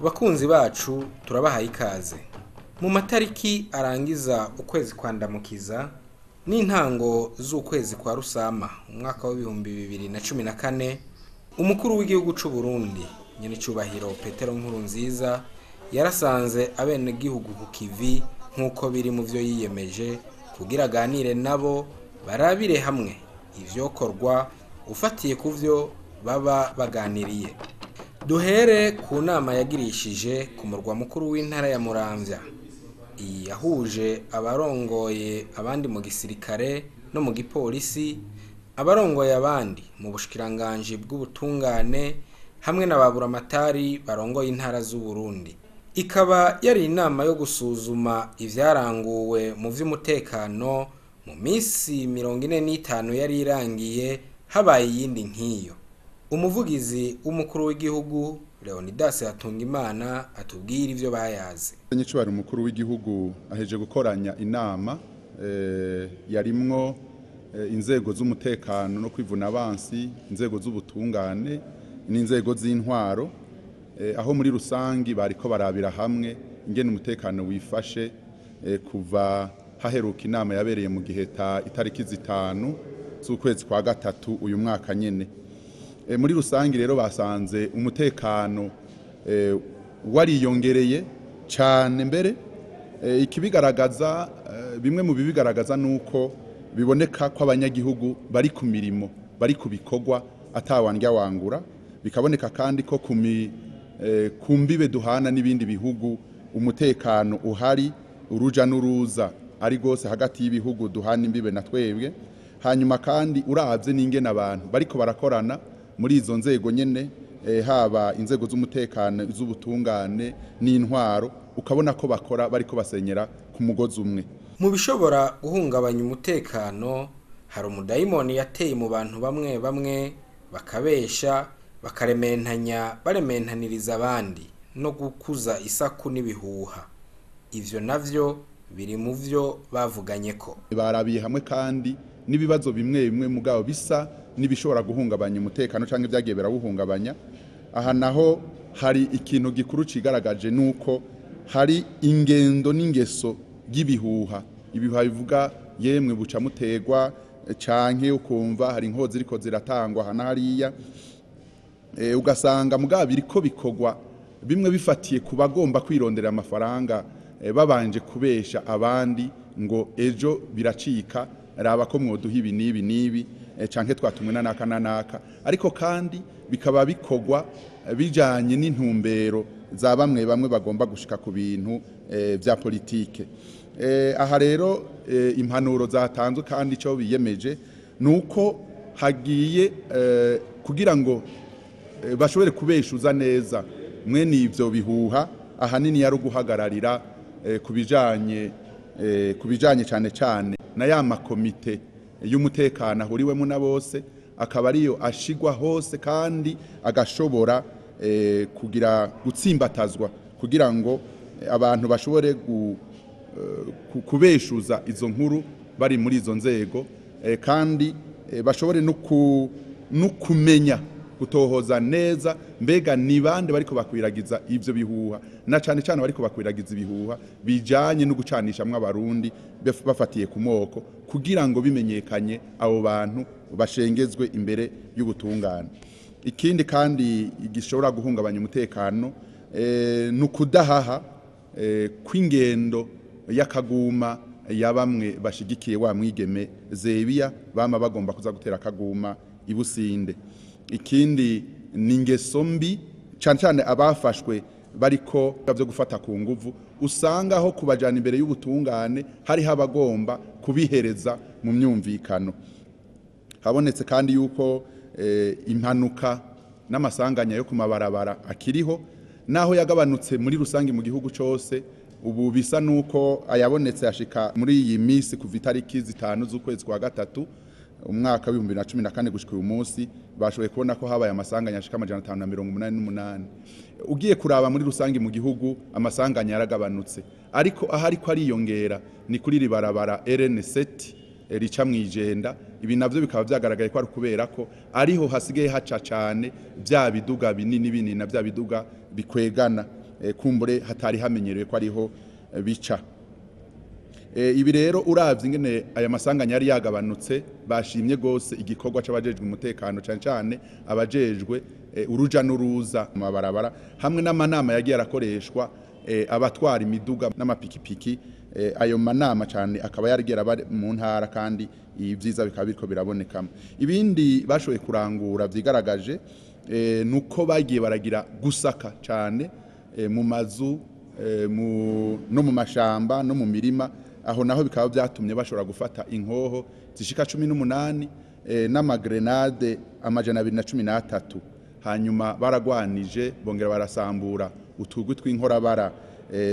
Bakunzi bacu turabahaye ikaze. Mu matariki arangiza ukwezi kwa Ndamukiza n'intango z'ukwezi kwa Rusama umwaka wa 2014 umukuru w'igihugu c'u Burundi nyenicubahiro Petero Nkurunziza yarasanze abene gihugu ku Kivi nkuko biri mu vyo yiyemeje kugira aganire nabo barabire hamwe ivyokorwa ufatiye ku vyo baba baganiriye. Duhere ku nama yagirishije ku murwa mukuru w'intara ya Muramvya. Yahuje abarongoye abandi mu gisirikare no mu gipolisi, abarongoye abandi mu bushikiranganje bw'ubutungane hamwe n'ababuramatari barongoye intara z'u Burundi. Ikaba yari inama yo gusuzuma ivyaranguwe mu vy'umutekano mu minsi 45 yari irangiye habaye yindi nkiyo. Umuvugizi w'umukuru w'igihugu Réalisation atubwira ivyo bayaze. Nyicubahiro umukuru w'igihugu aheje gukoranya inama yarimwo inzego z'umutekano no kwivuna abansi, inzego z'ubutungane n'inzego z'intwaro, aho muri rusangi bariko barabira hamwe ingene umutekano wifashe kuva haheruka inama yabereye mu Giheta itariki 5 z'ukwezi kwa gatatu uyu mwaka nyene. Muri rusangi rero basanze umutekano wariyongereye cyane mbere, ikibigaragaza bimwe mu bibigaragaza nuko biboneka ko abanyagihugu bari ku mirimo, bari ku bikorwa atawandya wangura, bikaboneka kandi ko kumbibe duhana n'ibindi bihugu umutekano uhari, uruja n'uruza ari gose hagati y'ibihugu duhana imbibe na twebwe. Hanyuma kandi uravye n'ingene abantu bariko barakorana muri izo nzego nyene, haba inzego z'umutekano, z'ubutungane n'intwaro, ukabona ko bakora bariko basenyera ku mugozi umwe. Mu bishobora guhungabanya umutekano hari umudayimoni yateye mu bantu bamwe bamwe bakabesha, bakarementanya, barementaniriza abandi no gukuza isaku n'ibihuha. Ivyo navyo biri mu vyo bavuganye ko barabiye hamwe kandi n'ibibazo bimwe bimwe mugabo bisa nibishobora guhungabanya umutekano canke byagiye birawuhungabanya. Aha naho hari ikintu gikuru cigaragaje nuko hari ingendo n'ingeso y'ibihuha. Ibihuha bivuga yemwe buca mutegwa canke ukumva hari inkozi ziriko ziratangwa hana hariya, ugasanga mugabo biriko bikogwa bimwe bifatiye ku bagomba kwirondera amafaranga, babanje kubesha abandi ngo ejo biracika, raba ko mwoduha ibi nibi canke twatumwe naka, ariko kandi bikaba bikogwa bijanye n'intumbero za bamwe bagomba gushika ku bintu vya politike. Aha rero impanuro zatanzwe kandi ico biyemeje nuko hagiye kugira ngo bashobore kubeshuza neza mwene ivyo bihuha, ahanini yari guhagararira kubijanye cyane na ya makomite y'umutekano ahuriwemo na bose, akaba ariyo ashigwa hose kandi agashobora kugira gutsimbatazwa kugira ngo abantu bashobore kubeshuza izo nkuru bari muri izo nzego, kandi bashobore no kumenya gutohoza neza mbega ni bande bariko bakwiragiza ivyo bihuha, na cane bariko bakwiragiza ibihuha bijanye no gucanishamwe abarundi bafatiye ku moko, kugira ngo bimenyekanye abo bantu bashengezwe imbere y'ubutungane. Ikindi kandi gishobora guhungabanya umutekano nukudahaha kw'ingendo y'akaguma ya bamwe bashigikiye wa mwigeme Zebiya bama bagomba kuza gutera akaguma ibusinde. Ikindi ningeso mbi cyane abafashwe bariko byo gufata ku nguvu, usanga aho kubajana imbere y'ubutungane hari habagomba kubihereza mu myumvikano. Habonetse kandi yuko impanuka n'amasanganya yo kumabarabara akiriho, naho yagabanutse muri rusangi mu gihugu cyose. Ubu bisa nuko ayabonetse yashika muri iyi minsi kuva itariki 5 z'ukwezi kwa gatatu umwaka wa 2014 gushika uyu munsi, bashoboye kubona ko habaye amasanganya ashika 588. Ugiye kuraba muri rusangi mu gihugu amasanganya yaragabanutse, ariko ahari ko ariyongera ni kuri ribarabara RN7 rica mwijenda. Ibi navyo bikaba vyagaragaye ko ari kubera ko ariho hasigaye haca cyane bya biduga binini na bya biduga bikwegana. kumbure hatari hamenyerewe ko ariho bica. Ibi rero uravye ingene aya masanganya yari yagabanutse bashimye gose igikorwa c'abajejwe umutekano cyane cyane abajejwe uruja n'uruza mu mabarabara hamwe n'amanama yagiye arakoreshwa abatwara imiduga n'amapikipiki. Ayo manama cyane akaba yarigera mu ntara kandi ivyiza bikaba biriko birabonekamo. Ibindi bashoboye kurangura vyigaragaje nuko bagiye baragira gusaka cyane mu mazu no mu mashamba no mu mirima, aho naho bikaba byatumye bashobora gufata inkoho zishika 18 n'amagrenade amajana 213. Hanyuma baragwanije bongera barasambura utugwi tw'inkorabara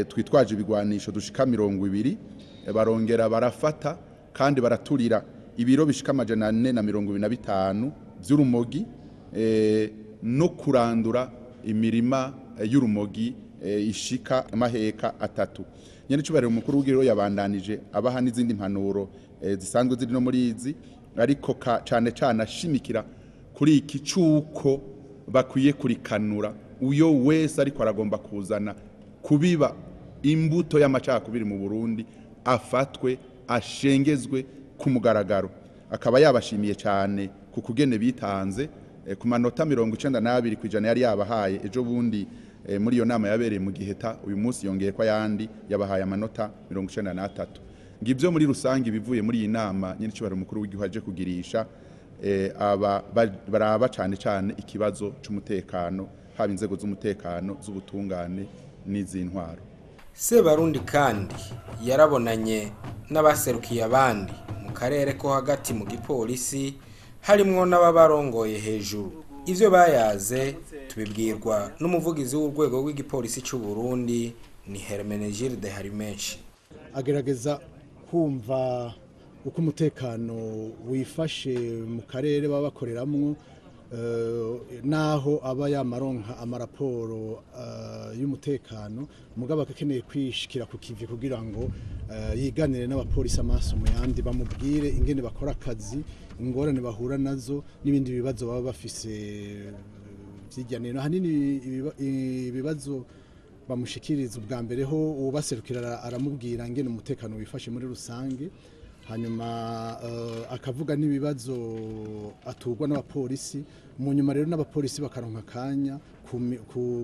twitwaje ibigwanisho dushika 20, barongera barafata kandi baraturira ibiro bishika amajana 425 vy'urumogi no kurandura imirima y'urumogi ishika amaheka 3. Nyene cyubahiro umukuru w'igiro yabandanije abaha n'izindi mpanuro zisanzwe ziri no muri izi, ariko cyane cyane ashimikira kuri iki cuko bakwiye kurikanura uyo wese ariko aragomba kuzana kubiba imbuto y'amacakubiri mu Burundi afatwe ashengezwe ku mugaragaro. Akaba yabashimiye cyane ku kugene bitanze ku manota 92 kwijana yari yabahaye ejo bundi muri iyo nama yabereye mu Giheta. Uyu munsi yongeye ko yandi yabahaye amanota 93. Ngivyo muri rusangi bivuye muri iyi nama nyine cyubahiro umukuru w'igihugu aje kugirisha baraba cyane cyane ikibazo c'umutekano, haba inzego z'umutekano z'ubutungane n'izintwaro. Sebarundi kandi yarabonanye n'abaserukiye abandi mu karere ko hagati mu gipolisi harimwo n'ababarongoye hejuru. Ivyo bayaze tubibwirwa n'umuvugizi w'urwego rw'igipolisi cy'u Burundi ni Hermenegilde Harimenshi. Agerageza kumva uko umutekano wifashe mu karere baba bakoreramwo, naho aba yamaronka amaraporo y'umutekano mugabo akakeneye kwishikira ku kivi kugira ngo yiganire n'abapolisi amaso mu yandi bamubwire ingene bakora akazi, ingorane bahura nazo n'ibindi bibazo baba bafise vyijyanira. Hanini ibibazo bamushikiriza ubwa mbere ho ubaserukira aramubwira ingene umutekano wifashe muri rusange, hanyuma akavuga n'ibibazo atugwa n'abapolisi. Mu nyuma rero n'abapolisi bakaronka kanya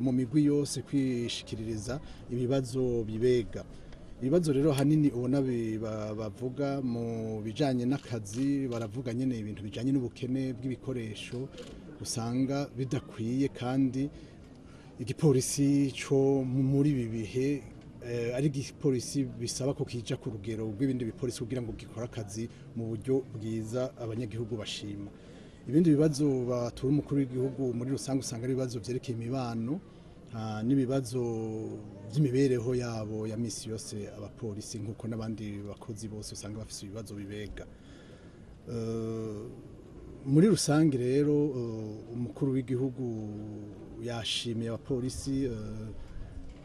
mu migwi yose kwishikiririza ibibazo bibega. Ibibazo rero hanini ubona bavuga mu bijanye n'akazi, baravuga nyene ibintu bijanye n'ubukene bw'ibikoresho usanga bidakwiye, kandi igipolisi cyo muri ibi bihe ari igipolisi bisaba ko kija ku rugero rw'ibindi bipolisi kugira ngo gikora akazi mu buryo bwiza abanyagihugu bashima. Ibindi bibazo batura umukuru w'igihugu muri rusange usanga ari ibibazo vyerekeye imibano n'ibibazo by'imibereho yabo ya misi yose abapolisi, nk'uko n'abandi bakozi bose usanga bafise ibibazo bibega. Muri rusange rero umukuru w'igihugu yashimiye abapolisi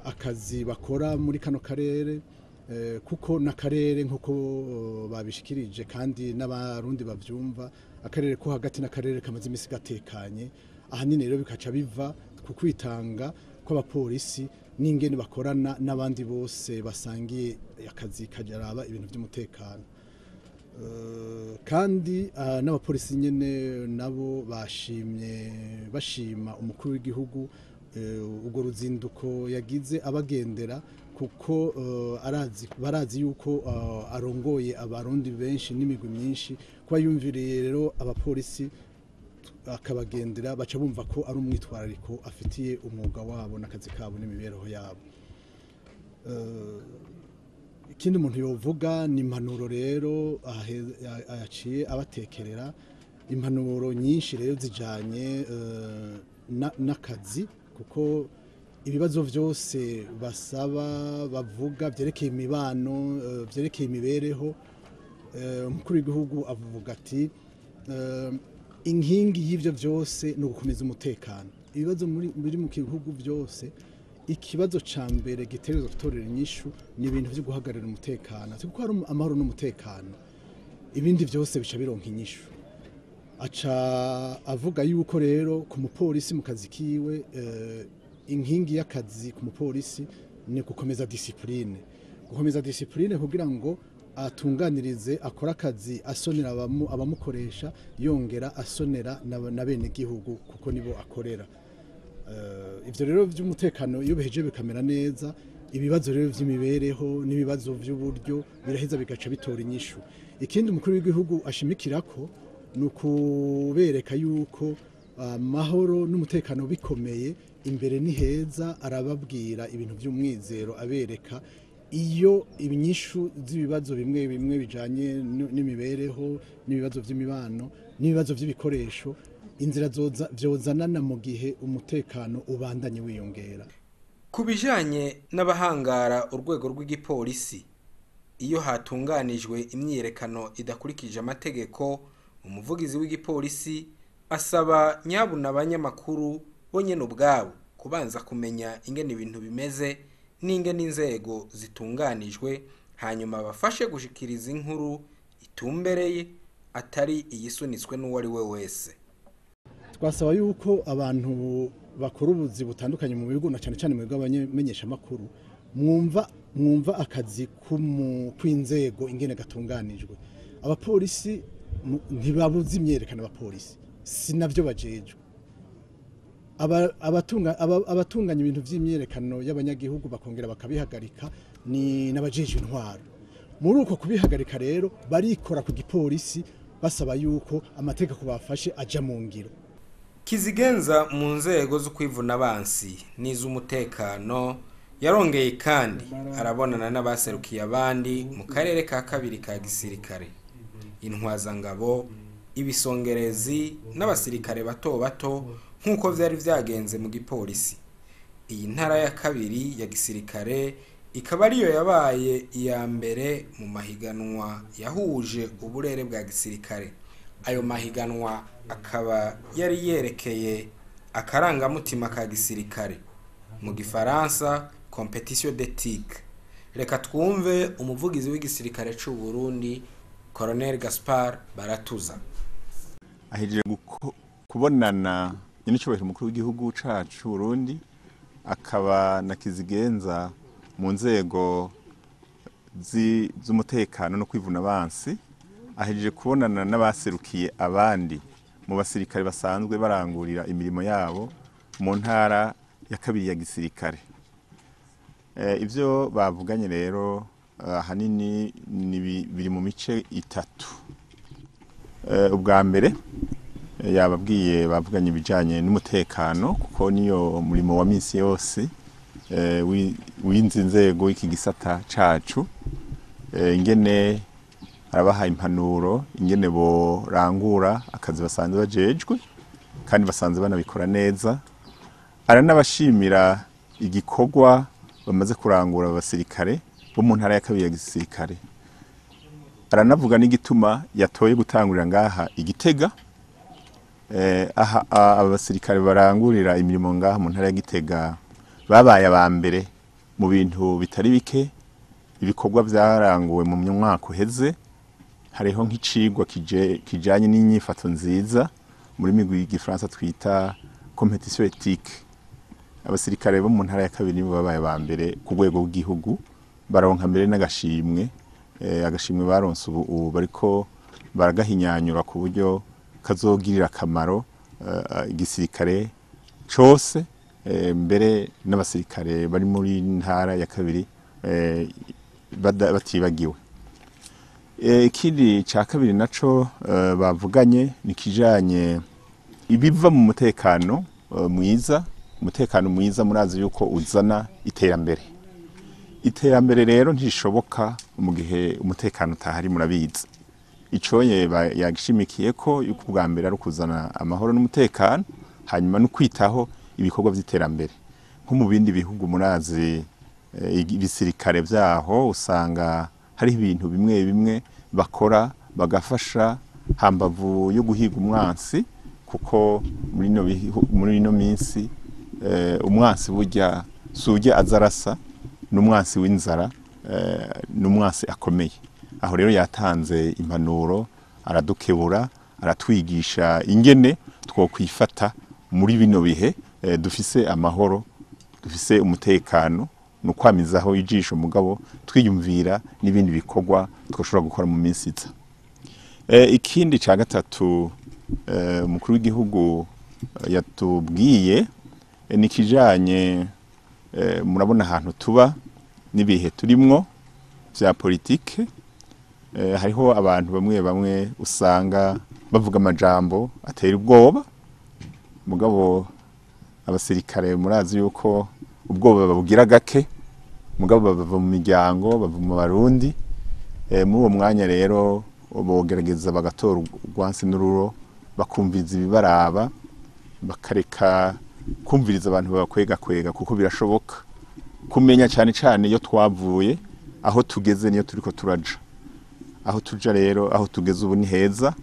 akazi bakora muri kano karere, kuko n'akarere nk'uko babishikirije kandi n'abarundi bavyumva, akarere ko hagati n'akarere kamaze imisi gatekanye. Ahanini rero bikaca biva ku kwitanga kw'abapolisi n'ingene bakorana n'abandi bose basangiye akazi kajaraba ibintu by'umutekano. Kandi n'abapolisi nyene nabo bashima umukuru w'igihugu ubwo ruzinduko yagize abagendera, kuko barazi yuko arongoye abarundi benshi n'imigwi myinshi, kuba yumviriye rero abapolisi akabagendera baca bumva ko ari umwitwarariko afitiye umwuga wabo n'akazi kabo n'imibereho yabo. Ikindi umuntu yovuga ni impanuro rero yaciye abatekerera, impanuro nyinshi rero zijanye n'akazi, kuko ibibazo vyose basaba bavuga vyerekeye imibano, vyerekeye imibereho, umukuru w'igihugu avuga ati inkingi y'ivyo vyose no gukomeza umutekano. Ibibazo biri mu gihugu vyose, ikibazo ca mbere gitegerezwa gutorera inyishu ni ibintu vyo guhagararira umutekano, kuko hari amahoro n'umutekano ibindi vyose bica bironka inyishu. Aca avuga yuko rero ku mupolisi mu kazi kiwe inkingi y'akazi ku mupolisi ni gukomeza discipline kugira ngo atunganirize akora akazi asonera abamukoresha yongera asonera na bene gihugu kuko nibo akorera. Ivyo rero by'umutekano iyo biheje bikamera neza, ibibazo rero vy'imibereho n'ibibazo by'uburyo biraheza bigaca bitora inyishu. Ikindi umukuru w'igihugu ashimikirako nukubereka yuko amahoro n'umutekano bikomeye imbere ni heza, arababwira ibintu by'umwizero abereka iyo ibinyishu z'ibibazo bimwe bimwe bijanye n'imibereho n'ibibazo by'imibano n'ibibazo by'ibikoresho inzira vyozanana mu gihe umutekano ubandanye wiyongera. Kubijanye n'abahangara urwego rw'igipolisi, iyo hatunganijwe imyiyerekano idakurikije amategeko, umuvugizi w'igipolisi asaba nyabuna abanyamakuru bonyene ubwabo kubanza kumenya ingene ibintu bimeze n'ingene inzego zitunganijwe, hanyuma bafashe gushikiriza inkuru itumbereye atari iyisunitswe n'uwari we wese. Twasaba yuko abantu bakora ubuzi butandukanye mu bihugu na cyane cyane mu bw'abamenyesha makuru mwumva akazi kw'inzego ingene gatunganijwe. Abapolisi ntibabuze imyerekana, abapolisi sinavyo bajejwe. Abatunganya ibintu vy'imyerekano y'abanyagihugu bakongera bakabihagarika ni n'abajejwe intwaro. Muri uko kubihagarika rero barikora ku gipolisi basaba yuko amategeko bafashe aja mu ngiro. Kizigenza mu nzego zo kwivuna abansi n'iz'umutekano yarongeye kandi arabonana n'abaserukiye abandi mu karere ka kabiri ka gisirikare, intwazangabo, ibisongerezi n'abasirikare bato bato nk'uko vyari vyagenze mu gipolisi. Iyi ntara ya kabiri ya gisirikare ikaba ariyo yabaye iya mbere mu mahiganwa yahuje uburere bwa gisirikare. Ayo mahiganwa akaba yari yerekeye akarangamutima ka gisirikare, mu gifaransa competition d'éthique. Reka twumve umuvugizi w'igisirikare c'u Burundi Colonel Gaspard Baratuza. Ahejeje kubonana n'icyubahiro umukuru w'igihugu cacu Burundi, akaba na Kizigenza mu nzego z'umutekano no kwivuna abansi, ahejeje kubonana n'abaserukiye abandi mu basirikare basanzwe barangurira imirimo yabo mu ntara ya kabiri ya gisirikare. Ivyo bavuganye rero ahanini biri mu mice itatu. Ubwa mbere bavuganye ibijanye n'umutekano kuko niyo murimo wa minsi yose w'inzi nzego iki gisata cacu, ingene arabaha impanuro ingene borangura akazi basanzwe bajejwe kandi basanzwe banabikora neza. Aranabashimira igikorwa bamaze kurangura abasirikare bo mu ntara ya kabiri ya gisirikare. Aranavuga n'igituma yatoye gutangurira ngaha Igitega, abasirikare barangurira imirimo ngaha mu ntara ya Gitega babaye aba mbere mu bintu bitari bike. Ibikorwa vyaranguwe mu mwaka uheze, hariho nk'icigwa kijanye n'inyifato nziza muri migwi y'igifaransa twita competition éthique. Abasirikare bo mu ntara ya kabiri nibo babaye ba mbere ku rwego rw'igihugu, baronka mbere n'agashimwe. Agashimwe baronse ubu bariko baragahinyanyura ku buryo kazogirira akamaro igisirikare cose, mbere n'abasirikare bari muri ntara ya kabiri batibagiwe. Ikindi ca kabiri naco bavuganye nikijanye ibiva mu mutekano mwiza. Umutekano mwiza murazi yuko uzana iterambere. Iterambere rero ntishoboka mu gihe umutekano utahari, murabizi. Ico yagishimikiye ko yuko bwa mbere ari kuzana amahoro n'umutekano, hanyuma no kwitaho ibikorwa vy'iterambere. Nko mu bindi bihugu murazi ibisirikare vyaho usanga hari ibintu bimwe bimwe bakora bagafasha hambavu yo guhiga umwansi, kuko muri ino minsi umwansi burya suje azarasa n'umwansi w'inzara, n'umwansi akomeye. Aho rero yatanze impanuro, aradukebura, aratwigisha ingene twokwifata muri bino bihe dufise amahoro dufise umutekano nukwamizaho ijisho mugabo twiyumvira n'ibindi bikorwa twoshobora gukora mu minsi iza. Ikindi ca gatatu umukuru w'igihugu yatubwiye nikijanye murabona ahantu tuba nibihe turimwo vya politike. Hariho abantu bamwe bamwe usanga bavuga amajambo atera ubwoba mugabo abasirikare murazi yuko ubwoba babugira gake mugabo bava mu miryango bava mu barundi. Muri uwo mwanya rero bogerageza bagatora urwansi n'ururo bakumviriza ibibaraba bakareka kumviriza abantu babakwega kuko birashoboka kumenya cyane cyane iyo twavuye aho tugeze niyo turiko turaja. Aho tuja rero aho tugeze ubu ni heza,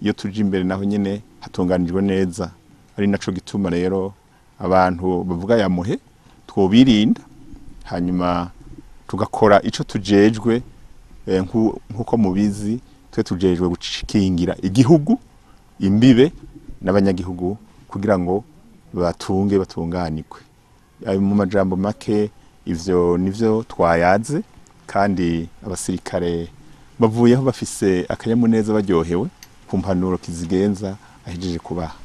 iyo tuje imbere naho nyene hatunganijwe neza. Ari naco gituma rero abantu bavuga yamuhe twobirinda hanyuma tugakora ico tujejwe nkuko mubizi twe tujejwe gucikingira igihugu imbibe n'abanyagihugu kugira ngo batunganirwe. Mu majambo make ivyo nivyo twayaze kandi abasirikare bavuyeho bafise akanyamuneza baryohewe ku mpanuro kizigenza ahejeje kubaha.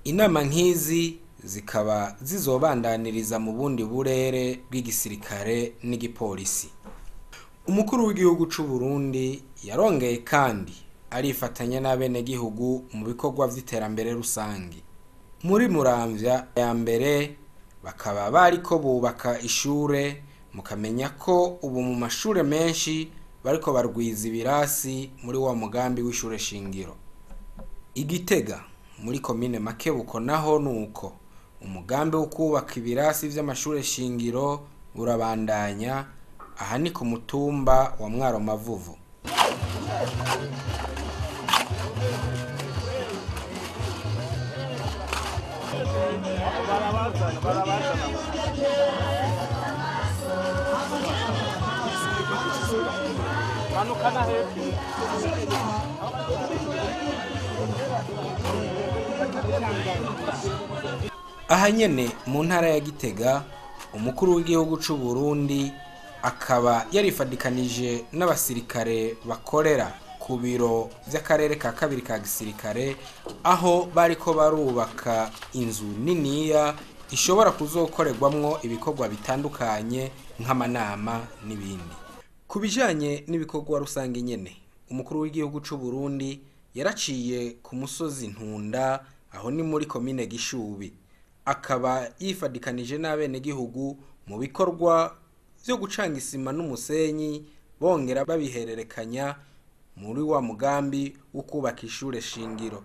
Inama nk'izi zikaba zizobandaniriza mu bundi burere bw'igisirikare n'igipolisi. Umukuru w'igihugu c'u Burundi yarongeye kandi arifatanya n'abenegihugu mu bikorwa vy'iterambere rusangi. Muri Muramvya ya mbere bakaba bariko bubaka ishure, mukamenya ko ubu mu mashure menshi bariko barwiza ibirasi muri wa mugambi w'ishure shingiro. Igitega muri komine Makebuko naho nuko umugambi wo kubaka ibirasi vy'amashure shingiro urabandanya, aha ni ku mutumba wa Mwaro Mavuvu. Aha nyene mu ntara ya Gitega umukuru w'igihugu c'u Burundi akaba yarifadikanije n'abasirikare bakorera ku biro vy'akarere ka kabiri ka gisirikare, aho bariko barubaka inzu niniya ishobora kuzokorerwamwo ibikorwa bitandukanye nk'amanama n'ibindi. Kubijanye n'ibikorwa rusange nyene umukuru w'igihugu c'u Burundi yaraciye ku musozi Ntunda, aho ni muri komine Gishubi, akaba yifadikanije n'abenegihugu mu bikorwa vyo gucanga isima n'umusenyi bongera babihererekanya muri wa mugambi wo kubaka ishure shingiro.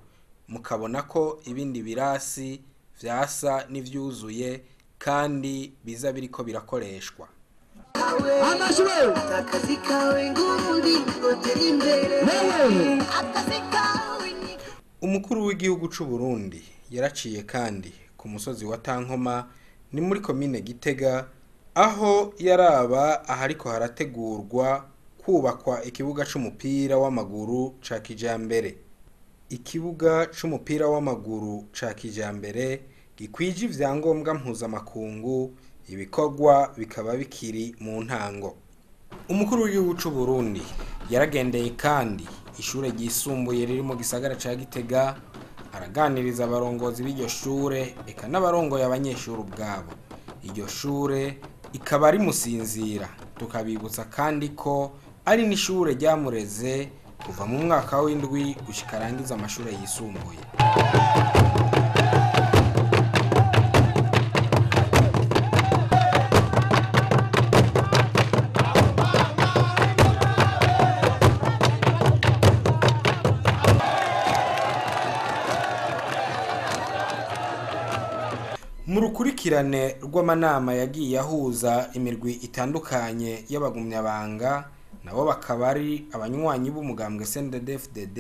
Mukabona ko ibindi birasi vyasa n'ivyuzuye kandi biza biriko birakoreshwa. Umukuru w'igihugu c'u Burundi yaraciye kandi ku musozi wa Tankoma ni muri komine Gitega, aho yaraba ahariko harategurwa kubakwa ikibuga c'umupira w'amaguru ca kijambere. Ikibuga c'umupira w'amaguru ca kijambere gikwije ivyangombwa mpuzamakungu, ibikorwa bikaba bikiri mu ntango. Umukuru w'igihugu c'u Burundi yaragendeye kandi ishure ryisumbuye riri mu gisagara ca Gitega, araganiriza abarongozi b'iryo shure eka n'abarongoye abanyeshuri ubwabo. Iryo shure ikaba ari Musinzira, tukabibutsa kandi ko ari n'ishure ryamureze kuva mu mwaka w'indwi gushika arangiza amashure yisumbuye. Mu rukurikirane rw'amanama yagiye ahuza imirwi itandukanye y'abagumyabanga, nabo bakaba ari abanywanyi b'umugambwe CNDD-FDD,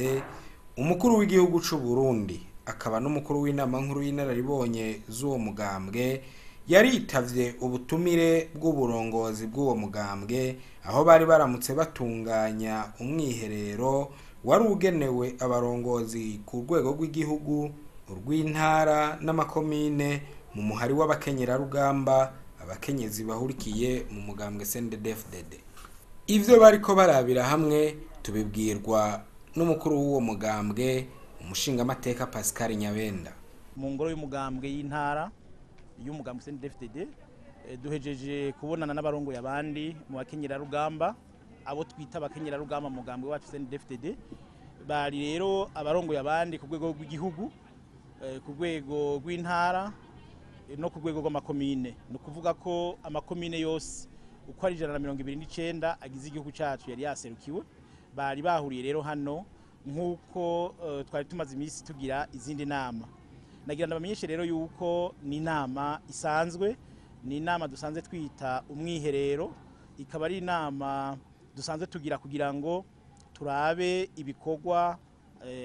umukuru w'igihugu c'u Burundi akaba n'umukuru w'inama nkuru y'inararibonye z'uwo mugambwe yaritavye ubutumire bw'uburongozi bw'uwo mugambwe, aho bari baramutse batunganya umwiherero wari ugenewe abarongozi ku rwego rw'igihugu, urw'intara n'amakomine mu muhari w'abakenyerarugamba abakenyezi bahurikiye mu mugambwe CNDD-FDD. Ivyo bariko barabira hamwe tubibwirwa n'umukuru w'uwo mugambwe umushingamateka Pascal Nyabenda. Mu ngoro y'umugambwe y'intara y'umugambwe CNDD-FDD duhejeje kubonana n'abarongoye abandi mu bakenyerarugamba abo twita abakenyerarugamba mu mugambwe wacu CNDD-FDD. Bari rero abarongoye abandi ku rwego rw'igihugu, ku rwego rw'intara no ku rwego rw'amakomine. Ni ukuvuga ko amakomine yose uko ari 129 agize igihugu cyacu yari yaserukiwe. Bari bahuriye rero hano nk'uko twari tumaze iminsi tugira izindi nama. Nagira ndabamenyeshe rero yuko ni inama isanzwe, ni inama dusanzwe twita umwiherero, ikaba ari inama dusanzwe tugira kugira ngo turabe ibikorwa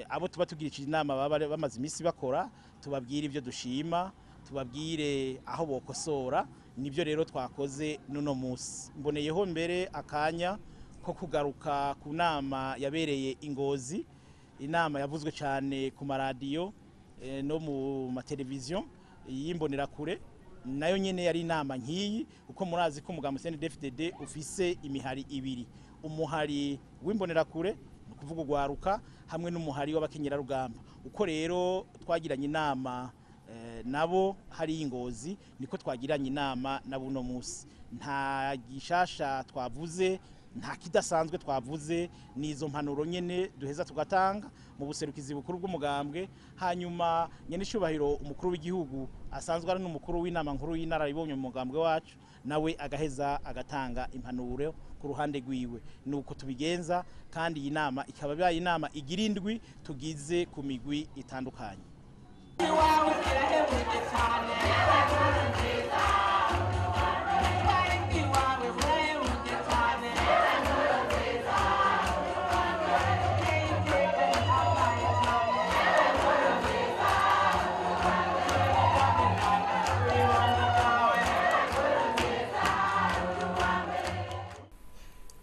abo tuba tugirishije inama baba bamaze iminsi bakora, tubabwire ibyo dushima, tubabwire aho bokosora. Nibyo rero twakoze nuno musi. Mboneyeho mbere akanya ko kugaruka ku nama yabereye Ingozi, inama yavuzwe cyane ku maradiyo no mu mateleviziyo yimbonera kure. Nayo nyene yari inama nkiyi, uko murazi ko umugambwe CNDD-FDD ufise imihari ibiri, umuhari w'imbonera kure no kuvuga ugwaruka hamwe n'umuhari w'abakenyerarugamba. Uko rero twagiranye inama nabo hari Ingozi, niko twagiranye inama na buno musi. Nta gishasha twavuze, nta kidasanzwe twavuze, nizo mpanuro nyene duheza tugatanga mu buserukizi bukuru bw'umugambwe. Hanyuma nyene ishubahiro umukuru w'igihugu asanzwe ari n'umukuru w'inama nkuru y'inararibonye mu mugambwe wacu, nawe agaheza agatanga impanuro ku ruhande rwiwe. Nuko tubigenza, kandi iyi nama ikaba bya inama igirindwi tugize ku migwi itandukanye.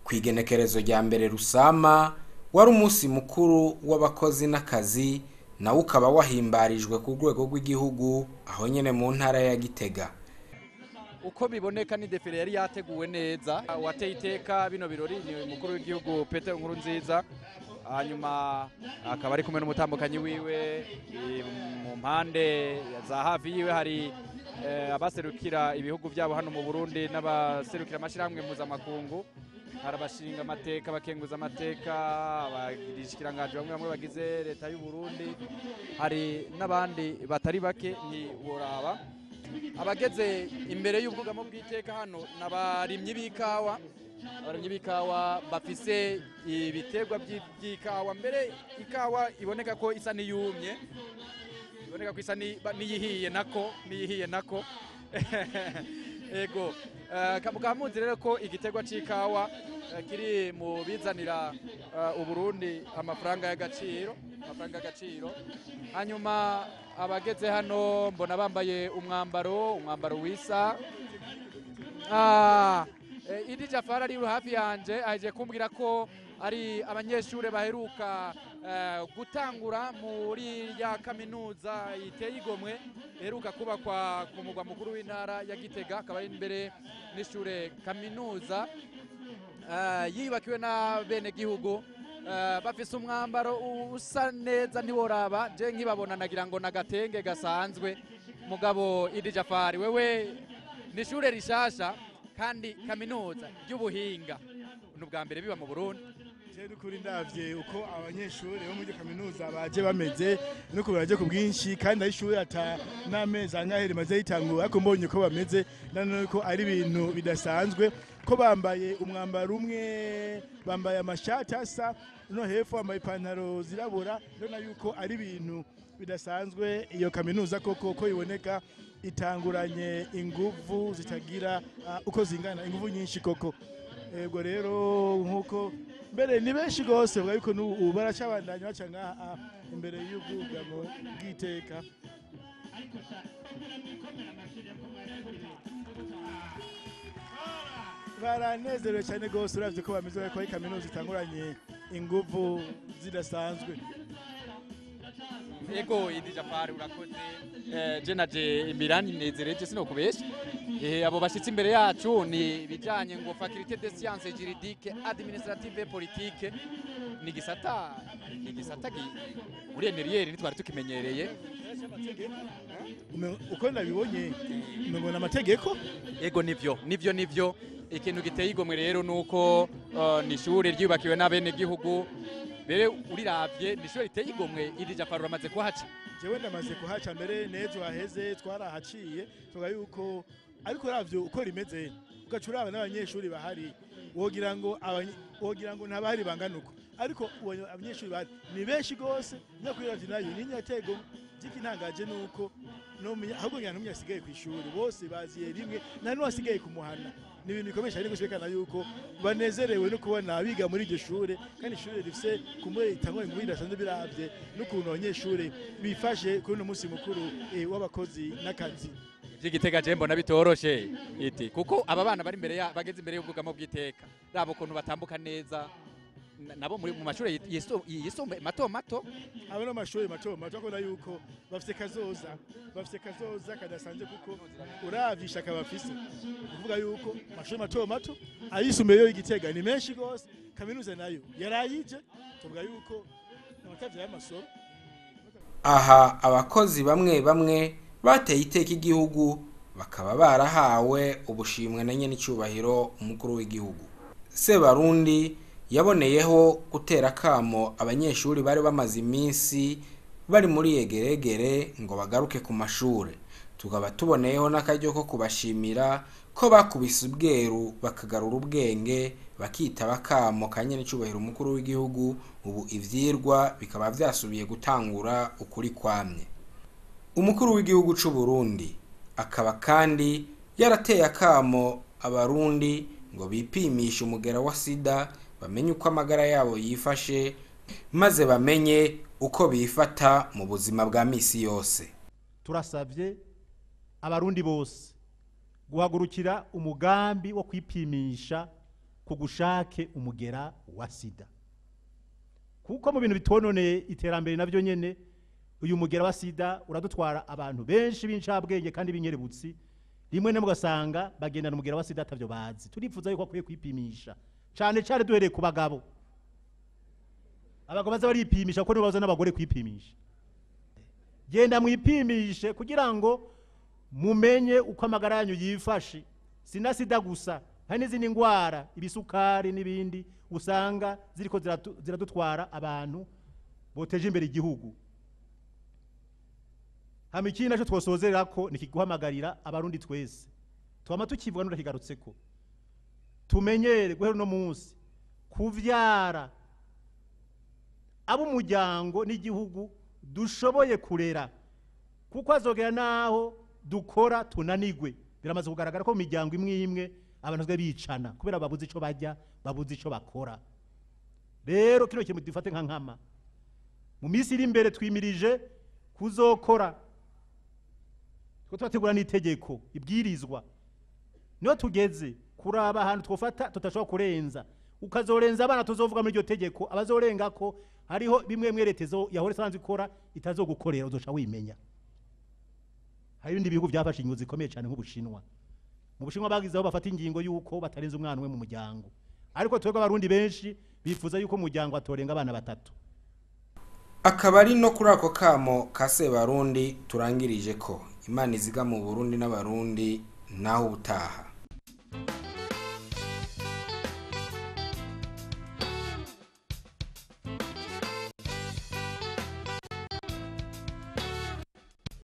Kwigenekerezo rya mbere Rusama wari umunsi mukuru w'abakozi n'akazi, nawe ukaba wahimbarijwe ku rwego rw'igihugu aho nyene mu ntara ya Gitega. Uko biboneka ni defile yari yateguwe neza, wateye iteka bino birori ni umukuru w'igihugu Petero Nkurunziza. Hanyuma akaba ari kumwe n'umutambukanyi wiwe, mu mpande za hafi yiwe hari abaserukira ibihugu byabo hano mu Burundi n'abaserukira amashirahamwe mpuzamakungu. Hari abashinga amateka, abakenguza amateka, abashikiranganje bamwe bagize leta y'u Burundi, hari n'abandi batari bake ni boraba. Abageze imbere y'ubwugamo bw'iteka hano n'abarimyi b'ikawa, abarimyi b'ikawa bafise ibiterwa by'ikawa. Mbere ikawa iboneka ko isa niyumye, iboneka ko isa niyihiye nako ego kamuzi rero ko igiterwa c'ikawa kiri mu bizanira Uburundi amafaranga y'agaciro. Hanyuma abageze hano mbona bambaye umwambaro wisa. Idi Jafara ari hafi yanje aje kumbwira ko ari abanyeshure baheruka gutangura muri ya kaminuza iteye igomwe heruka kubakwa ku mugwa mukuru w'intara ya Gitega. Akaba ari imbere n'ishure kaminuza yibakiwe na bene gihugu, bafise umwambaro usa neza ntiworaba. Je nkibabona nagira ngo nagatenge gasanzwe. Mugabo Idi Jafari, wewe ni ishure rishasha kandi kaminuza y'ubuhinga n'ubwa mbere biba mu Burundi. Kuri ndavye uko abanyeshuri bo muri kaminuza baje bameze nuko baraje ku bwinshi, kandi ari ishuri ata n'amezi angahe maze yitangura, ariko mbonye ko bameze none ko ari ibintu bidasanzwe, ko bambaye umwambaro umwe, bambaye amashati asa no hepfo bambaye ipantaro zirabura, none yuko ari ibintu bidasanzwe. Iyo kaminuza koko ko iboneka itanguranye inguvu zitagira uko zingana, inguvu nyinshi koko. Ego rero nkuko mbere ni benshi gose bwa yuko ubu baracabandanya baca ngaha imbere y'ubwugamo bw'iteka. Baranezerewe cyane gose, uravye ko bameze ko ari kaminuza itanguranye inguvu zidasanzwe. Ego Idi Jafari urakoze je naje imirani nezereje sinokubesha abo bashitsi imbere yacu ni bijanye ngo faculté des sciences juridiques administratives et politiques ni gisata muri eneriere nitwari tukimenyereye uko ndabibonye mbona amategeko. Ego nivyo ikintu giteye igomwe rero nuko ni ishure ryubakiwe n'abene gihugu bere uriravye ni ishure riteye igomwe. Idi Jafari uramaze kuhaca? Jewe ndamaze kuhaca mbere nejo haheze twarahaciye tuga yuko ariko ravyo uko rimeze ugacuraba n'abanyeshuri bahari wogira ngo ntabahari banganuko ariko abanyeshuri bahari ni benshi gose nyakwiraje nayo ni nyatego zikintangaje nuko ahubwo nyantu myasigaye ku ishuri bose baziye rimwe nta n'uwasigaye kumuhana. Ni ibintu bikomeye cyane gushikana yuko banezerewe no kubona abiga muri iryo shure kandi ishure rifise kumwe itangwa ngo birasanzwe biravye n'ukuntu abanyeshure bifashe kuri uno munsi mukuru w'abakozi n'akazi. Igitega je mbona bitoroshe iti kuko aba bana bari imbere bageze imbere y'ubwugamo bw'iteka rabo kuntu batambuka neza nabo mu mashuri yisumbuye mato abo no mashuri mato akona yuko bafite kazoza kadasanzwe kuko uravisha kabafise kuvuga yuko mashuri mato ayisumbuye yo Igitega ni menshi gose kaminuza nayo yarayije tuvuga yuko abatavye y'amasoro. Aha abakozi bamwe bateye iteka igihugu bakaba barahawe ubushimwe na nyene icubahiro umukuru w'igihugu. Sebarundi yaboneyeho gutera kamo abanyeshuri bari bamaze iminsi bari muri yegeregere ngo bagaruke ku mashure. Tukaba tuboneyeho n'akaryo ko kubashimira ko bakubise ubweru bakagarura ubwenge bakitaba kamo kanyene icubahiro umukuru w'igihugu. Ubu ivyirwa bikaba vyasubiye gutangura ukuri kwamye. Umukuru w'igihugu c'u Burundi akaba kandi yarateye akamo abarundi ngo bipimishe umugera wa sida bamenye uko amagara yabo yifashe maze bamenye uko bifata mu buzima bwa misi yose. Turasavye abarundi bose guhagurukira umugambi wo kwipimisha ku gushake umugera wa sida kuko mu bintu bitononeye iterambere navyo nyene uyu mugera wa sida uradutwara abantu benshi b'incabwenge kandi b'inyerebutsi rimwe ne mugasanga bagendana umugera wa sida atavyo bazi. Turifuza yuko akwiye kwipimisha cyane duhereye ku bagabo baza baripimisha kuko nibaza n'abagore kwipimisha. Genda mwipimishe kugira ngo mumenye uko amagara yanyu yifashe sina sida gusa hari n'izindi ngwara ibisukari n'ibindi usanga ziriko ziradutwara abantu boteje imbere igihugu. Hamikina cyo twosozerera ko nikiguhamagarira abarundi twese twama tukivuga n'urakigarutseko tumenyere guhera no munsi kuvyara abo umuryango n'igihugu dushoboye kurera kuko azogera naho dukora tunanigwe. Biramaze kugaragara ko mu miryango imwe abantu zwe bicana kubera babuze ico bajya babuze ico bakora. Rero kino kintu dufate nka nkama mu misi iri imbere twimirije kuzokora ko twategura n'itegeko ibwirizwa niyo tugeze kuraba ahantu twofata tutashobora kurenza ukazorenza abana tuzovuga muri iryo tegeko abazorenga ko hariho bimwe mweretezo yahore sanzwe ikora itazogukorera uzosha wimenya. Hari ibindi bihugu byafashe ingingo zikomeye cyane nk'Ubushinwa. Mu Bushinwa bagizeho bafata ingingo yuko batarenza umwana umwe mu muryango ariko twebwe abarundi benshi bifuza yuko umuryango atorenga abana batatu. Akaba ari no kuri ako kamo ka Sebarundi turangirije ko Imana iziga mu Burundi n'abarundi naho ubutaha.